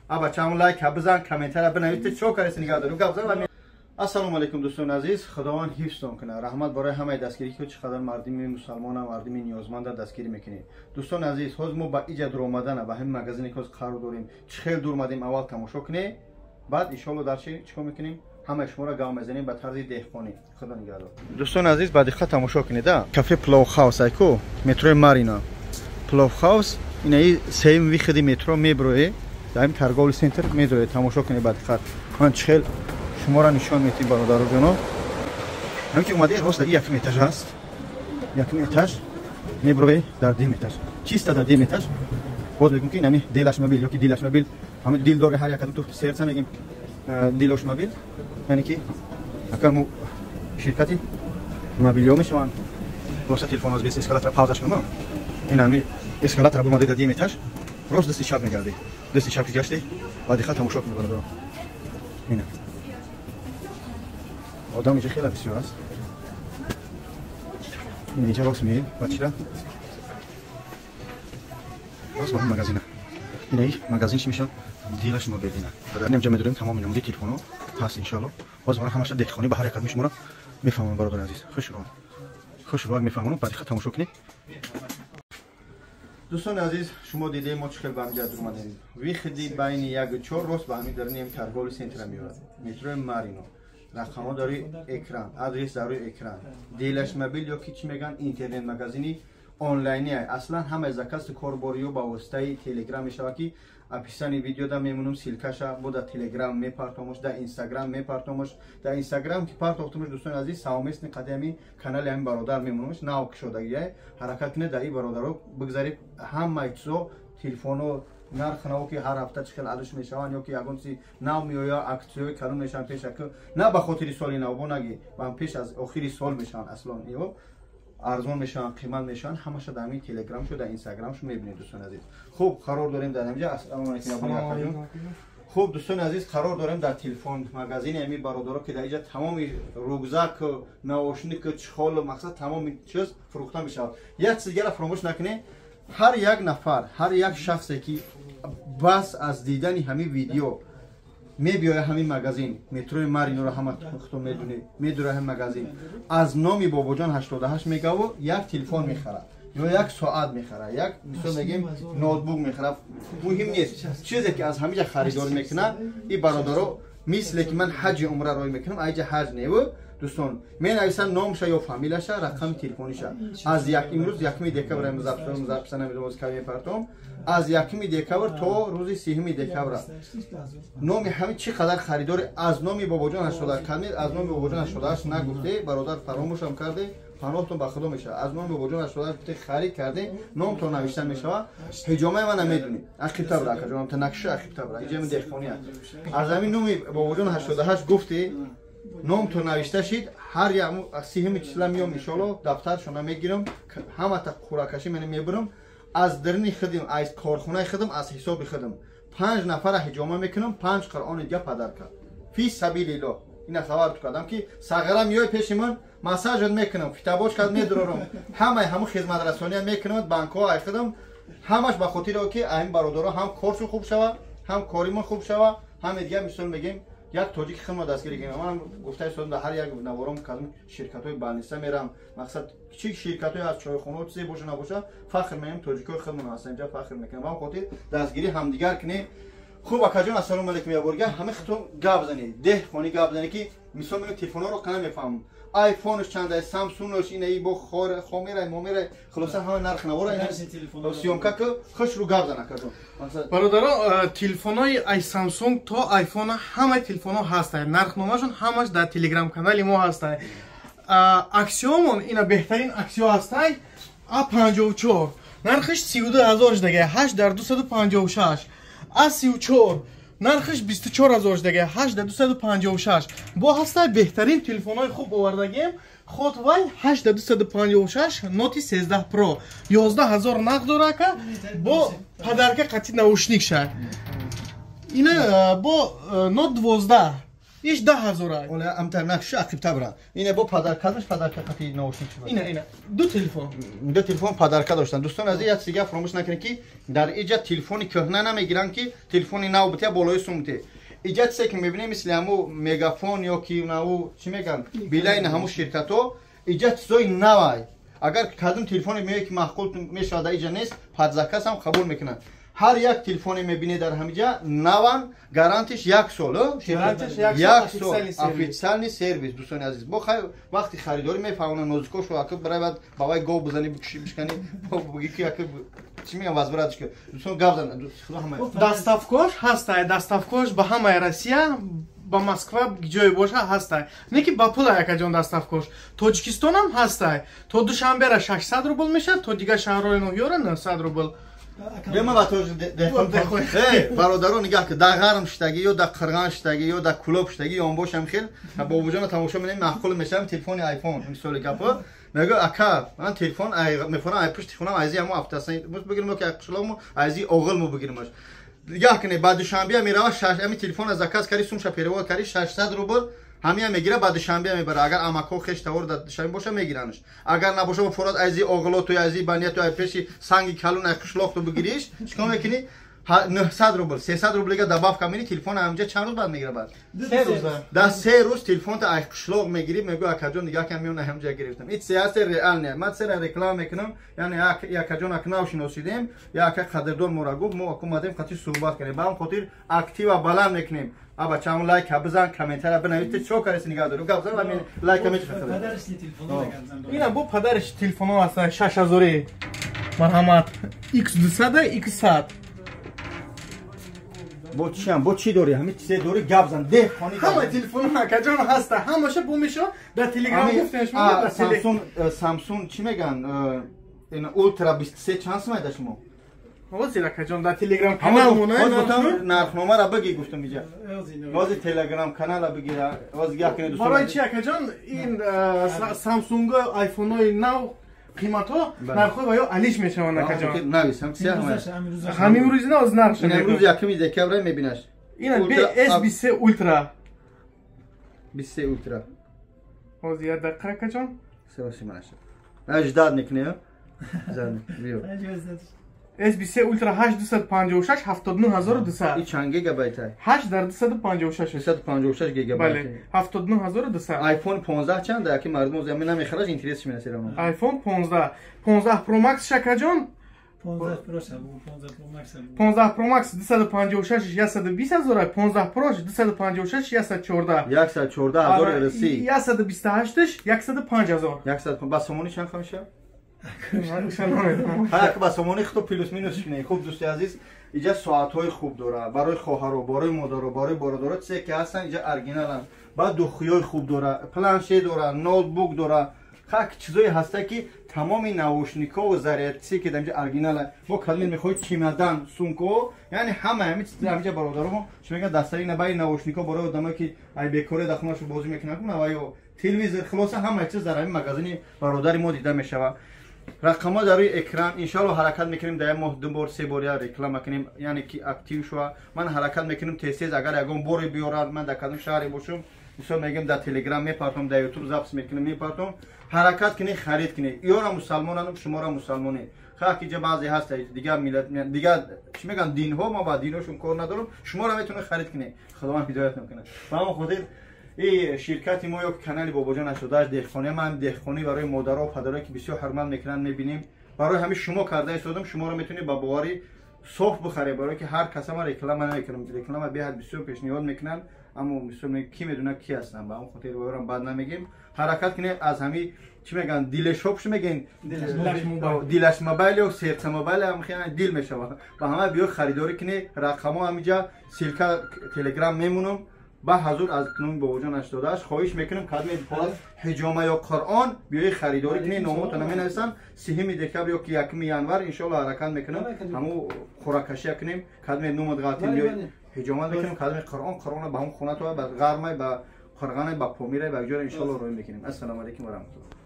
aba channel like bızan komentar بنویسید چه کاری نگاه داریم گفتم السلام علیکم دوستان عزیز خداوند حفظتون کنه رحمت برای همه دستگیری که چقدر مردم مسلمان و مردم نیازمند دستگیری میکنید دوستان عزیز روز ما با ایجاد در اومدن به همین مغازینی که قرار داریم خیلی دور اومدیم اول تماشا کنید بعد ان شاء الله در چیکار میکنیم همه شما را گام میزنیم به طرز دهقانی خدا نگهدار دوستان عزیز بعد دقت تماشا کنید کافه پلاو هاوس ایکو مترو مارینا پلاو هاوس این سیم ویخدی مترو میبروه دائم ترگول سنتر میدروه تماشا کنید بعد دقت من خیلی شما را نشان میدیم برادر جناب همین که اومده راست در یک ایتاژ هست یک ایتاژ میبروه در دیم ایتاژ چیست در دیم ایتاژ باز بگم که نمی دیلش موبیل یا که دیلش موبیل همه دیل داره هر یک تو سرچ میگیم دیلش موبیل یعنی که اگر مو شرکتی موبیلیو میشوند واسه تلفن از 20 اسکالاتر پاوزش کنم این همین اسکالاتر اومده در دیم ایتاژ راست دستی چپ میگرده دستی چپ گشته بعد خاطر تماشا کنید برادر اینا آدم اینجا خیلی بسیار است اینجا راست میگه بچه راست با این مغازینه این مغازینش میشه دیلش موبیل اینا در اینجا میدونیم تمام نمونه تلفن‌ها هست ان شاء الله باز برای همش دهخانی به هر یک میشه مرا میفهمم برادر عزیز خوش رو میفهمم بعد خاطر تماشا کنید دوستان عزیز شما دیدید ما چقدر به اینجا اومدیم ویخدی بین یک و 4 راست به همین درنیم ترگول سنتر میاد مترو مارینو رقم‌ها داری اکران آدرس داری اکران دیلش موبیل یا کی چی میگن اینترنت مغازینی آنلاینی اصلا همه زکست کاربریو با واسطه تلگرام میشوکی اپیسانی ویدیو دا میمونم سیلکاشا بود تلگرام میپارتومش دا اینستاگرام میپارتومش دا اینستاگرام کی پارتومش دوستان عزیز ساومسن قدمی کانال هم برادر میمونمش ناو شدگیه حرکت نه دای برادرو بگذارید همه چیزو تلفنو نرخ ناو که هر هفته چقدر عادش میشوند یا که یگونسی ناو میویا اکسیو کارون نشان پیش که نه به خاطر سالی ناو بونگی من پیش از آخری سال میشن اصلا ایو ارزون میشن قیمت میشن همش در همین تلگرام شو در اینستاگرام شو میبینید دوستان عزیز خوب قرار داریم در اینجا السلام علیکم خوب دوستان عزیز قرار داریم در تلفن مغازین امی برادرها که در اینجا تمام رگزک نواشنیک چخال مقصد تمام چیز فروخته میشه یک چیز دیگه فراموش نکنید هر یک نفر هر یک شخصی که بس از دیدن همین ویدیو میبیاید همین مغازین مترو مارینو رو همه خودتون میدونید میدونه همین مغازین از نامی باباجان 88 میگه و یک تلفن میخره یا یک ساعت میخره یک مثلا میگیم نوتبوک میخره مهم نیست چیزی که از همینجا خریدار میکنه این برادرو مثل که من حج عمره روی میکنم اینجا حج نیو دوستان من نویسم نامش یا فامیلش رقم تلفنیش از یک امروز یکمی دکبر امضا نمیدونم کاری پرتم از یکمی دکبر تا روز سوم دکبر نام همین چی قدر خریدار از نامی باباجان 88 کامل از نامی باباجان 88 نگفته برادر فراموش هم کرده پناهتون به خدا میشه از نام باباجان 88 خرید کرده نام تو نوشته میشه حجامه من نمیدونی اخیتا برا که جانم تنکشه اخیتا برا اینجا من دهخانی از همین نامی باباجان 88 گفته نام تو نوشته شید هر یک سیهم چیزلا میام ان شاء الله دفترشون میگیرم همه تا خوراکشی من میبرم از درنی خدم از کارخونه خدم از حساب خدم 5 نفر حجامه میکنم 5 قرآن دیگه پدر کرد فی سبیل الله اینا خبر کردم که صغرا میای پیش من مساج میکنم کتاباش کد میدرارم همه خدمت رسانی میکنم بانک ها خدم همش به خاطر که این برادرها هم کارشون خوب شوه هم کاریمون خوب شوه هم دیگه مثلا میگیم یک تاجیک خدمت دستگیری کنم من گفته شدم در هر یک نوارم کدوم شرکت‌های بانیسته میرم مقصد چی شرکت‌های از چایخونه چیزی باشه نباشه فخر می‌کنم تاجیک‌های خدمت هستن اینجا فخر می‌کنم من خاطر دستگیری همدیگر کنی خوب اکاجان السلام علیکم یا برگه همه خودتون گپ زنید ده خونی گپ زنید که مثلا من تلفن‌ها رو کنم میفهمم آیفونش چنده سامسونگش اینه با خمیره مومیره خلاصا همه نرخ نواره این سیمکا که خوش رو گپ زنه کردم برادران تلفن‌های ای سامسونگ تا آیفون همه تلفن‌ها هستند نرخ نامه‌شون همش در تلگرام کانال ما هستند اکسیومون اینا بهترین اکسیو هستند A54 نرخش 32000 دیگه 8 در 256 A34 نرخش 24000 دیگه 8 در 256 با هسته بهترین تلفن‌های خوب آوردگیم خود وای 8 در 256 نوت 13 پرو 11000 نقد داره که با پدرک قطعی نوشنیک شد اینا با نوت 12 ایش 10,000 ای. اون امتر نقش عقب تبرا اینه با پدرکدش پدرکدی نوشنیک شد. اینا دو تلفن. دو تلفن پدرکد داشتن. دوستان از این چیزا فراموش نکنید که در اینجا تلفنی کهنه نمیگیرن که تلفنی نو بته بالای سومته. اینجا چیزی که میبینیم مثل همو مگافون یا کی نو چی میگن بیلاین همو شرکتو اینجا چیزای نوای اگر کدوم تلفنی میگه که معقول میشه در اینجا نیست پدرکد هم قبول میکنن. هر یک تلفنی میبینید در همینجا نوان گارانتیش یک سال یک سال افیشال سرویس. دوستان عزیز با وقتی خریداری میفهمن نوزکو شو اکو برای بعد بابای گو بزنی بکشی بگی که اکو چی میگم واسبراتش که دوستان گاب زدن دستافکوش هستای دستافکوش به همه روسیه با مسکو جای باشه هستای نه که با پول یکجان دستافکوش تاجیکستان هم هستای تو دوشنبه را 600 روبل میشه تو دیگه شهرهای نویورا 900 روبل. بما واتوج دخون برادران نگاه که در غرم شتگی یا در قرغان شتگی یا در کلوب شتگی یا باشم خیل با وجود تماشا می‌کنیم معقول میشم تلفن آیفون مثل گپا میگه اکا من تلفن میفرام آیپش تلفنم ازی همو افتاسن بس بگیرم که اقشلامو ازی اوغلمو بگیرمش نگاه کنه بعد شنبه میره شش امی تلفن از زکاس کاری سوم شپیرو کاری 600 روبل همین میگیره بعد شنبه میبره اگر اماکو خش تور داد شنبه باشه میگیرنش اگر نباشه فراد ازی اوغلو تو ازی بانیت تو پیشی سنگ کلون اخشلوخ تو بگیریش چیکار میکنی 900 روبل 300 روبل دیگه دباف کمینی تلفن همینجا چند روز بعد میگیره بعد 3 روز در 3 روز تلفن تا اخشلوخ میگیری میگه اکجون دیگه کم میونه همینجا گرفتم این سیاست ریال نه من سر رکلام میکنم یعنی اکجون اکناو شناسیدیم یا که قدردان مراگو مو حکومتیم خاطر صحبت کنیم با هم خاطر اکتیو بالا میکنیم ابا چون لایک بزن کامنتر بنویسید چه کاری نگاه دارو گفت من لایک کامنت خدمت پدرش تلفن اینا بو پدرش تلفن هست 6000 مرحمت X200 X100 با چیم با چی داری همین چیز داری گپ زن ده خانی همه تلفن کجا هست همشه بو میشه در تلگرام گفتنش سامسونگ چی میگن این اولترا 23 چانس میده شما واسه کجا در تلگرام کانال مونه نرخنامه را بگی گفتم اینجا واسه تلگرام کانال را بگی واسه گپ کنید دوستان برای چی کجا این سامسونگ آیفون های نو قیمتا نرخ و یا علیش میشون کجا نویسم همین روز نه از نرخ امروز یکمی دکبر میبینش این S23 اولترا 23 اولترا واسه دقیقه کجا سواسی منش اجداد نکنه زن بیو S23 اولترا 8256 79200 این چند گیگابایت 8 در 256 256 گیگابایت بله 79200 آیفون 15 چنده که مردم زمین نمیخرج اینترنت میشه رام آیفون 15 پرو مکس شکجان 15 پرو شبو 15 پرو مکس 15 پرو مکس 256 120000 15 پروش 256 114 114000 رسی 128ش 105000 با سومونی چند خمیشه ها که با سومونی خود پلوس مینوس کنه خوب دوستی عزیز اینجا ساعت‌های خوب داره برای خواهر برای مادر برای برادر چه که هستن اینجا اورجینالن بعد دخویای خوب داره پلانشه داره نوتبوک داره خاک چیزایی هسته که تمام نوشنیکا و ضریعتی که اینجا اورجینال با کلمه میخواد چیمدان سونکو یعنی همه چیز اینجا برادرمو چه میگن دستاری نبای نوشنیکا برای آدمایی که ای بیکاره داخلش بازی میکنن و یا تلویزیون خلاص همه چیز در این مغازه برادر ما دیده میشه رقم‌ها در روی اکران ان شاء الله حرکت میکنیم در ماه دو بار سه بار یا رکلام میکنیم یعنی که اکتیو شو من حرکت میکنیم تیز اگر یگون بوری بیارم من در کدوم شهری باشم مثلا میگم در تلگرام میپرتم در یوتیوب زاپس میکنم میپرتم حرکت کنی خرید کنی یا مسلمانانم شما را مسلمانی خاکی جا بعضی هست دیگه ملت دیگه چی میگن دین ها ما با دینشون کار ندارم شما را میتونه خرید کنی خدا هدایت میکنه و ما خودت این شرکتی ما یک کانال بابا جان شده دهخانه من دهخانی برای مادرها و پدرها که بسیار حرمت میکنن میبینیم برای همین شما کرده استادم شما را میتونید با بواری صاف بخره برای که هر کس ما رکلام نمیکنم رکلام به حد بسیار پیشنهاد میکنن اما مثلا کی میدونه کی هستن با اون خاطر وارم بعد نمیگیم حرکت کنه از همین چی میگن دیل شاپش میگن دیلش موبایل و سرچ موبایل هم خیلی دیل میشه با همه بیا خریداری کنه رقم‌ها همینجا سیلکا تلگرام میمونم با حضور از نام بابا جان 88 خواهش میکنم کدوم پاس حجامه یا قرآن بیای خریداری کنی نامات نمینویسن سهم دکبر یا که یکم ینور ان شاء الله حرکت میکنم همو خوراکشی کنیم کدوم نام قاتل یا حجامه میکنیم کدوم قرآن با هم خونه تو با غرمه با قرغانه با پومیره با جور ان شاء الله روی میکنیم. السلام علیکم و رحمت الله.